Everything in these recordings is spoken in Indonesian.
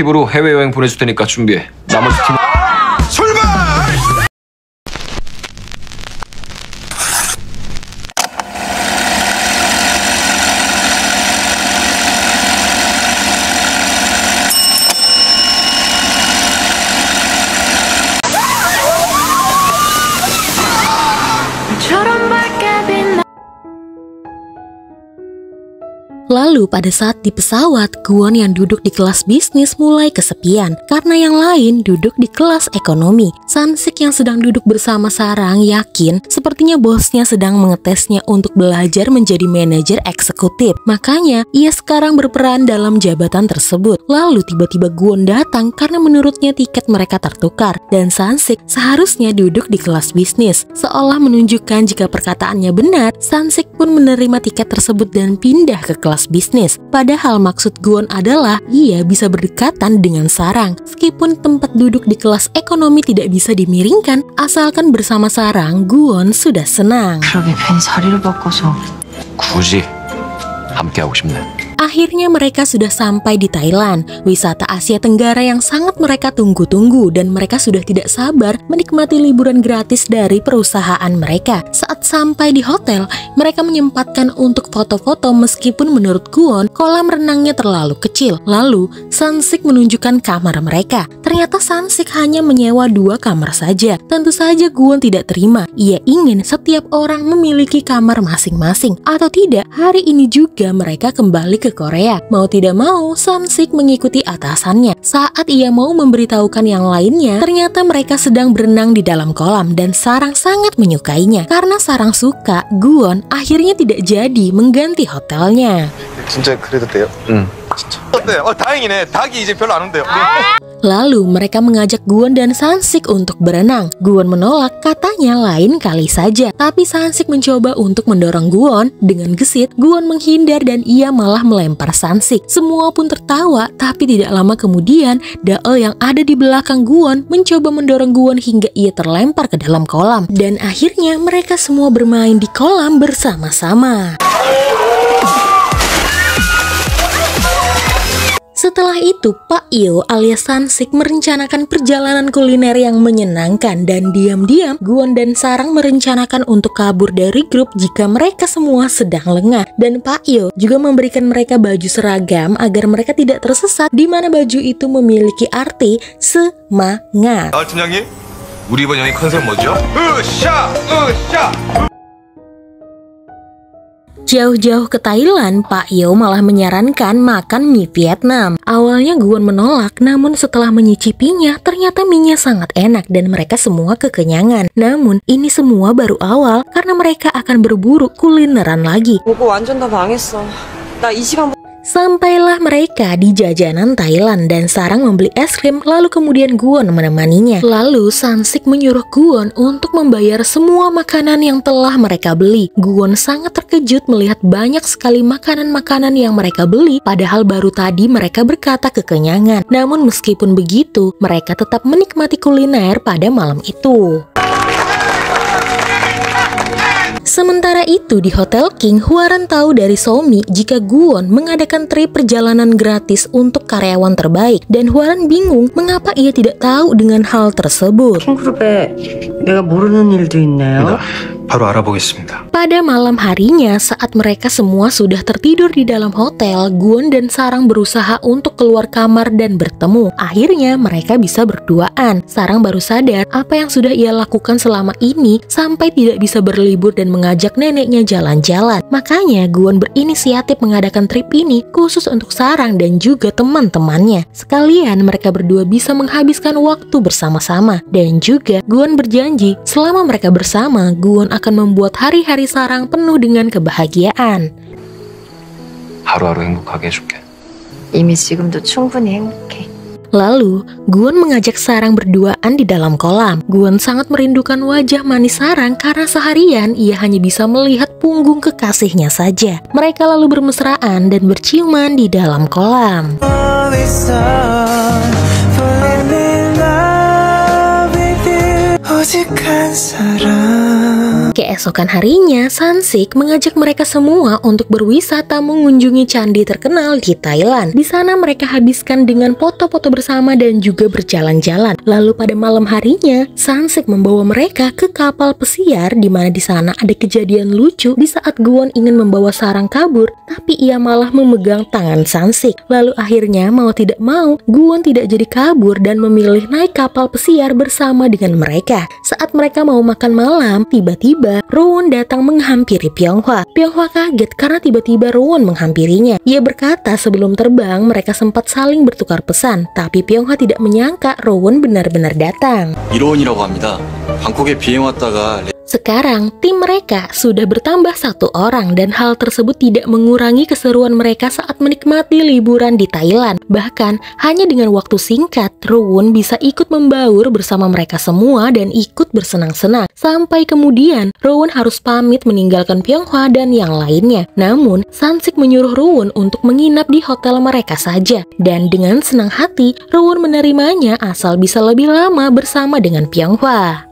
팁으로 해외여행 보내줄 테니까 준비해. 나머지 팀 출발! Lalu pada saat di pesawat, Kwon yang duduk di kelas bisnis mulai kesepian karena yang lain duduk di kelas ekonomi. Sansik yang sedang duduk bersama Sarang yakin sepertinya bosnya sedang mengetesnya untuk belajar menjadi manajer eksekutif. Makanya ia sekarang berperan dalam jabatan tersebut. Lalu tiba-tiba Kwon datang karena menurutnya tiket mereka tertukar dan Sansik seharusnya duduk di kelas bisnis. Seolah menunjukkan jika perkataannya benar, Sansik pun menerima tiket tersebut dan pindah ke kelas bisnis. Padahal maksud Kwon adalah ia bisa berdekatan dengan Sarang. Meskipun tempat duduk di kelas ekonomi tidak bisa dimiringkan, asalkan bersama Sarang, Kwon sudah senang. 그러게 괜히 자리를 바꿔서 굳이 함께하고 싶네. Akhirnya mereka sudah sampai di Thailand, wisata Asia Tenggara yang sangat mereka tunggu-tunggu dan mereka sudah tidak sabar menikmati liburan gratis dari perusahaan mereka. Saat sampai di hotel, mereka menyempatkan untuk foto-foto meskipun menurut Kwon kolam renangnya terlalu kecil. Lalu, Sansik menunjukkan kamar mereka. Ternyata Sansik hanya menyewa 2 kamar saja. Tentu saja Kwon tidak terima. Ia ingin setiap orang memiliki kamar masing-masing. Atau tidak, hari ini juga mereka kembali ke Korea. Mau tidak mau, Sansik mengikuti atasannya. Saat ia mau memberitahukan yang lainnya, ternyata mereka sedang berenang di dalam kolam dan Sarang sangat menyukainya. Karena Sarang suka, Kwon akhirnya tidak jadi mengganti hotelnya. 진짜 그래도 돼요? 응. 진짜. 어때요? 다행이네. 닭이 이제 별로 안 온대요. Lalu mereka mengajak Kwon dan Sansik untuk berenang. Kwon menolak, katanya lain kali saja. Tapi Sansik mencoba untuk mendorong Kwon. Dengan gesit, Kwon menghindar dan ia malah melempar Sansik. Semua pun tertawa, tapi tidak lama kemudian, Daeul yang ada di belakang Kwon mencoba mendorong Kwon hingga ia terlempar ke dalam kolam. Dan akhirnya mereka semua bermain di kolam bersama-sama. Setelah itu, Pak Yo alias Sansik merencanakan perjalanan kuliner yang menyenangkan dan diam-diam Kwon dan Sarang merencanakan untuk kabur dari grup jika mereka semua sedang lengah. Dan Pak Yo juga memberikan mereka baju seragam agar mereka tidak tersesat di mana baju itu memiliki arti semangat. 팀장님, 우리 이번 여행 컨셉 뭐죠? 으쌰, 으쌰. Jauh-jauh ke Thailand, Pak Yo malah menyarankan makan mie Vietnam. Awalnya Kwon menolak, namun setelah menyicipinya, ternyata mie-nya sangat enak dan mereka semua kekenyangan. Namun, ini semua baru awal karena mereka akan berburu kulineran lagi. 보고 완전 다 망했어. 나 이 시간 Sampailah mereka di jajanan Thailand dan Sarang membeli es krim, lalu kemudian Kwon menemaninya. Lalu Sansik menyuruh Kwon untuk membayar semua makanan yang telah mereka beli. Kwon sangat terkejut melihat banyak sekali makanan-makanan yang mereka beli, padahal baru tadi mereka berkata kekenyangan. Namun meskipun begitu, mereka tetap menikmati kuliner pada malam itu. Sementara itu di Hotel King, Hwaran tahu dari Somi jika Kwon mengadakan trip perjalanan gratis untuk karyawan terbaik dan Hwaran bingung mengapa ia tidak tahu dengan hal tersebut. 킹그룹에 내가 모르는 일도 있네요. 바로 알아보겠습니다. Pada malam harinya saat mereka semua sudah tertidur di dalam hotel, Kwon dan Sarang berusaha untuk keluar kamar dan bertemu. Akhirnya mereka bisa berduaan. Sarang baru sadar apa yang sudah ia lakukan selama ini sampai tidak bisa berlibur dan mengajak neneknya jalan-jalan. Makanya Kwon berinisiatif mengadakan trip ini khusus untuk Sarang dan juga teman-temannya. Sekalian mereka berdua bisa menghabiskan waktu bersama-sama. Dan juga Kwon berjanji selama mereka bersama, Kwon akan membuat hari-hari Sarang penuh dengan kebahagiaan. 하루하루 행복하게 해줄게. 이미 지금도 충분히 행복해. Lalu, Kwon mengajak Sarang berduaan di dalam kolam. Kwon sangat merindukan wajah manis Sarang karena seharian ia hanya bisa melihat punggung kekasihnya saja. Mereka lalu bermesraan dan berciuman di dalam kolam. Keesokan harinya, Sansik mengajak mereka semua untuk berwisata mengunjungi candi terkenal di Thailand. Di sana mereka habiskan dengan foto-foto bersama dan juga berjalan-jalan. Lalu pada malam harinya, Sansik membawa mereka ke kapal pesiar di mana di sana ada kejadian lucu di saat Gwon ingin membawa Sarang kabur, tapi ia malah memegang tangan Sansik. Lalu akhirnya mau tidak mau, Gwon tidak jadi kabur dan memilih naik kapal pesiar bersama dengan mereka. Saat mereka mau makan malam, tiba-tiba Rowoon datang menghampiri Pyonghwa. Pyonghwa kaget karena tiba-tiba Rowoon menghampirinya. Ia berkata sebelum terbang mereka sempat saling bertukar pesan, tapi Pyonghwa tidak menyangka Rowoon benar-benar datang. 이로운이라고 합니다. 방콕에 비행 왔다가 Sekarang, tim mereka sudah bertambah 1 orang dan hal tersebut tidak mengurangi keseruan mereka saat menikmati liburan di Thailand. Bahkan, hanya dengan waktu singkat, Rowoon bisa ikut membaur bersama mereka semua dan ikut bersenang-senang. Sampai kemudian, Rowoon harus pamit meninggalkan Pyonghwa dan yang lainnya. Namun, Sansik menyuruh Rowoon untuk menginap di hotel mereka saja. Dan dengan senang hati, Rowoon menerimanya asal bisa lebih lama bersama dengan Pyonghwa.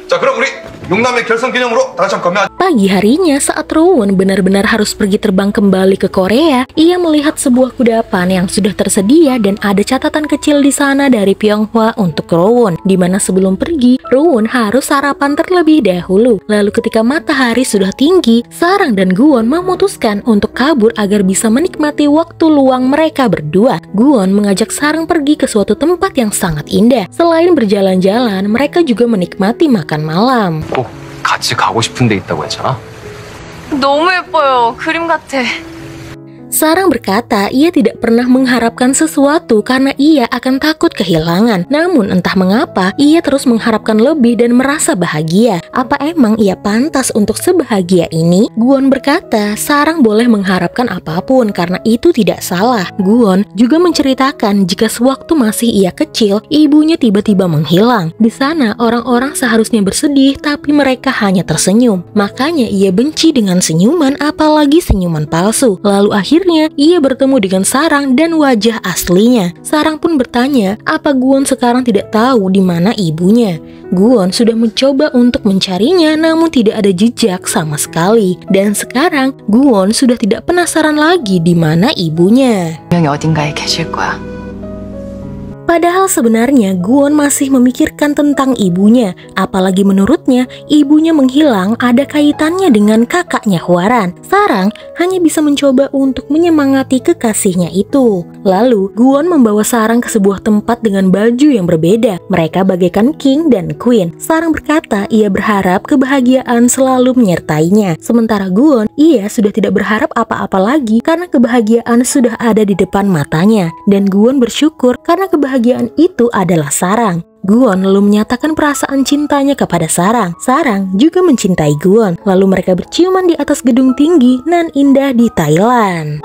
자, 그럼 우리 용남의 결성 기념으로 다 같이 한번 건강. Pagi harinya saat Rowoon benar-benar harus pergi terbang kembali ke Korea, ia melihat sebuah kudapan yang sudah tersedia dan ada catatan kecil di sana dari Pyonghwa untuk Rowoon, di mana sebelum pergi, Rowoon harus sarapan terlebih dahulu. Lalu ketika matahari sudah tinggi, Sarang dan Gwon memutuskan untuk kabur agar bisa menikmati waktu luang mereka berdua. Gwon mengajak Sarang pergi ke suatu tempat yang sangat indah. Selain berjalan-jalan, mereka juga menikmati makan malam. 꼭 같이 가고 싶은 데 있다고 했잖아. 너무 예뻐요. 그림 같아. Sarang berkata ia tidak pernah mengharapkan sesuatu karena ia akan takut kehilangan. Namun entah mengapa ia terus mengharapkan lebih dan merasa bahagia. Apa emang ia pantas untuk sebahagia ini? Gwon berkata Sarang boleh mengharapkan apapun karena itu tidak salah. Gwon juga menceritakan jika sewaktu masih ia kecil, ibunya tiba-tiba menghilang. Di sana orang-orang seharusnya bersedih tapi mereka hanya tersenyum. Makanya ia benci dengan senyuman, apalagi senyuman palsu. Lalu akhirnya ia bertemu dengan Sarang dan wajah aslinya. Sarang pun bertanya, apa Gwon sekarang tidak tahu di mana ibunya? Gwon sudah mencoba untuk mencarinya namun tidak ada jejak sama sekali. Dan sekarang Gwon sudah tidak penasaran lagi di mana ibunya. 분명히 어딘가에 계실 거야. Padahal sebenarnya Gwon masih memikirkan tentang ibunya, apalagi menurutnya ibunya menghilang ada kaitannya dengan kakaknya Hwaran. Sarang hanya bisa mencoba untuk menyemangati kekasihnya itu. Lalu Gwon membawa Sarang ke sebuah tempat dengan baju yang berbeda. Mereka bagaikan king dan queen. Sarang berkata ia berharap kebahagiaan selalu menyertainya. Sementara Gwon, ia sudah tidak berharap apa-apa lagi karena kebahagiaan sudah ada di depan matanya. Dan Gwon bersyukur karena kebahagiaan itu adalah Sarang. Gwon lalu menyatakan perasaan cintanya kepada Sarang. Sarang juga mencintai Gwon. Lalu mereka berciuman di atas gedung tinggi nan indah di Thailand.